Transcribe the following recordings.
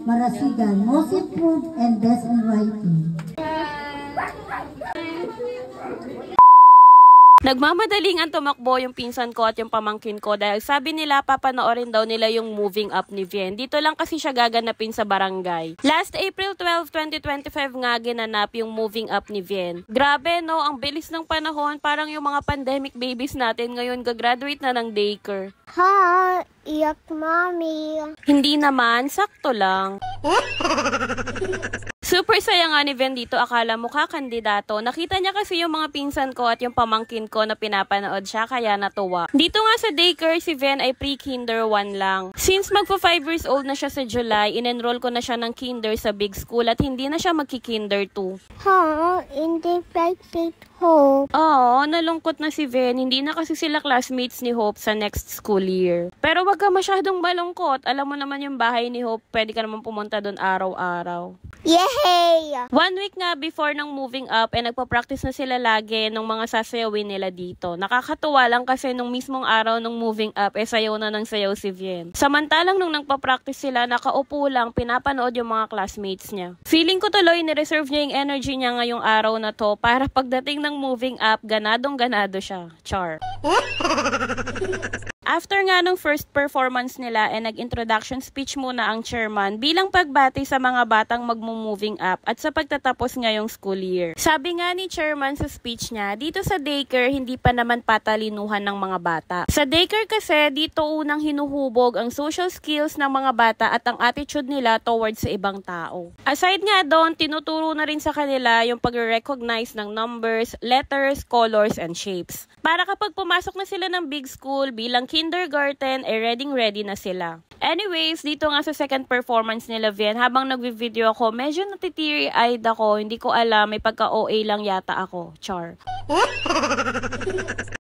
Marasigan, most improved and best in writing. Nagmamadaling ang tumakbo yung pinsan ko at yung pamangkin ko dahil sabi nila papanoorin daw nila yung Moving Up ni Vien. Dito lang kasi siya gaganapin sa barangay. Last April 12, 2025 nga ginanap yung Moving Up ni Vien. Grabe no, ang bilis ng panahon, parang yung mga pandemic babies natin ngayon gagraduate na ng daycare. Ha, iyak mami. Hindi naman, sakto lang. Super saya nga ni Vien dito, akala mo kakandidato. Nakita niya kasi yung mga pinsan ko at yung pamangkin ko na pinapanood siya, kaya natuwa. Dito nga sa daycare, si Vien ay pre-kinder 1 lang. Since magpo 5 years old na siya sa July, in-enroll ko na siya ng kinder sa big school at hindi na siya magki-kinder 2. Ha, hindi private Hope. Oo, nalungkot na si Vien. Hindi na kasi sila classmates ni Hope sa next school year. Pero wag ka masyadong malungkot. Alam mo naman yung bahay ni Hope, pwede ka naman pumunta doon araw-araw. Yay! 1 week nga before ng Moving Up, nagpa-practice na sila lagi nung mga sasayawin nila dito. Nakakatuwa lang kasi nung mismong araw ng Moving Up, sayaw na ng sayaw si Vien. Samantalang nung nagpa-practice sila, nakaupo lang, pinapanood yung mga classmates niya. Feeling ko tuloy, ni-reserve niya yung energy niya ngayong araw na to para pagdating ng Moving Up, ganadong-ganado siya. Char. After nga nung first performance nila, nag-introduction speech muna ang chairman bilang pagbati sa mga batang magmo-moving up at sa pagtatapos ngayong school year. Sabi nga ni chairman sa speech niya, dito sa daycare hindi pa naman patalinuhan ng mga bata. Sa daycare kasi, dito unang hinuhubog ang social skills ng mga bata at ang attitude nila towards sa ibang tao. Aside nga doon, tinuturo na rin sa kanila yung pag-recognize ng numbers, letters, colors, and shapes. Para kapag pumasok na sila ng big school bilang kindergarten, ready na sila. Anyways, dito nga sa second performance nila Vien, habang nagvi-video ako, medyo natiteary-eyed ako. Hindi ko alam, may pagka-OA lang yata ako. Char.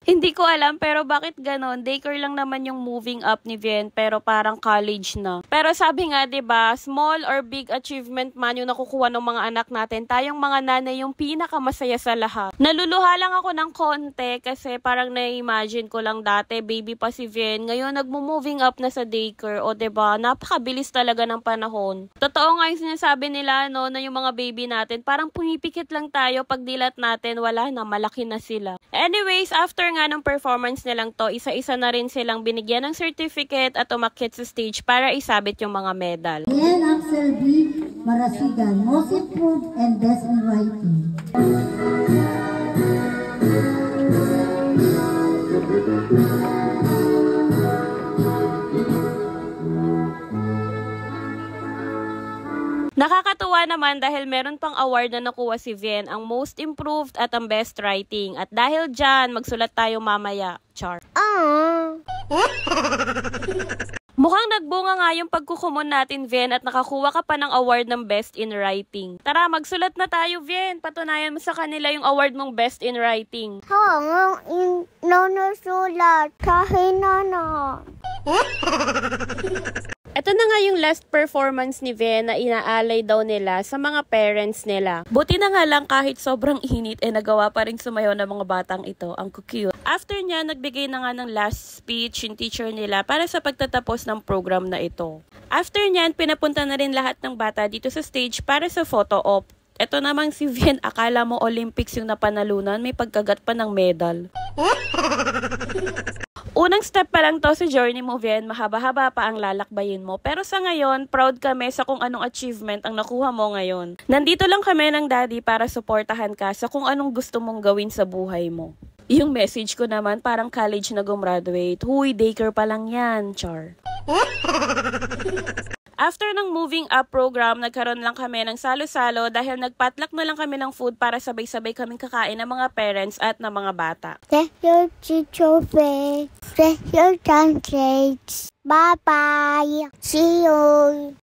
Hindi ko alam, pero bakit ganon? Daycare lang naman yung Moving Up ni Vien, pero parang college na. Pero sabi nga, 'di ba, small or big achievement man yung nakukuha ng mga anak natin, tayong mga nanay yung pinakamasaya sa lahat. Naluluha lang ako ng konti kasi parang na-imagine ko lang dati, baby pa si Vien, ngayon nagmo-moving up na sa daycare. O 'di ba, napakabilis talaga ng panahon. Totoo nga yung sinasabi nila, no, na yung mga baby natin, parang pumipikit lang tayo, pag dilat natin, wala na, malaki na sila. Anyways, after nga ng performance nilang to, isa-isa na rin silang binigyan ng certificate at umakyat sa stage para isabit yung mga medal. Vien Axel B. Marasigan, most improved and best in writing. Nakakatuwa naman dahil meron pang award na nakuha si Vien, ang most improved at ang best writing. At dahil dyan, magsulat tayo mamaya. Char. Mukhang nagbunga nga yung pagkukumon natin, Vien, at nakakuha ka pa ng award ng best in writing. Tara, magsulat na tayo, Vien. Patunayan mo sa kanila yung award mong best in writing. Nanusulat kahit na. Ito na nga yung last performance ni Vien na inaalay daw nila sa mga parents nila. Buti na nga lang kahit sobrang init, nagawa pa rin sumayaw ng mga batang ito. Ang cute. After niya, nagbigay na nga ng last speech yung teacher nila para sa pagtatapos ng program na ito. After niyan, pinapunta na rin lahat ng bata dito sa stage para sa photo op. Ito namang si Vien, akala mo Olympics yung napanalunan, may pagkagat pa ng medal. Unang step pa lang to sa journey mo, Vien, mahaba-haba pa ang lalakbayin mo. Pero sa ngayon, proud kami sa kung anong achievement ang nakuha mo ngayon. Nandito lang kami ng daddy para suportahan ka sa kung anong gusto mong gawin sa buhay mo. Yung message ko naman, parang college na gumraduate. Huy, daycare pa lang yan, char. After ng Moving Up program, nagkaroon lang kami ng salo-salo dahil nagpatlock na lang kami ng food para sabay-sabay kaming kakain ng mga parents at ng mga bata. Thank you, Chicho Face. Thank you, Translates. Bye-bye. See you.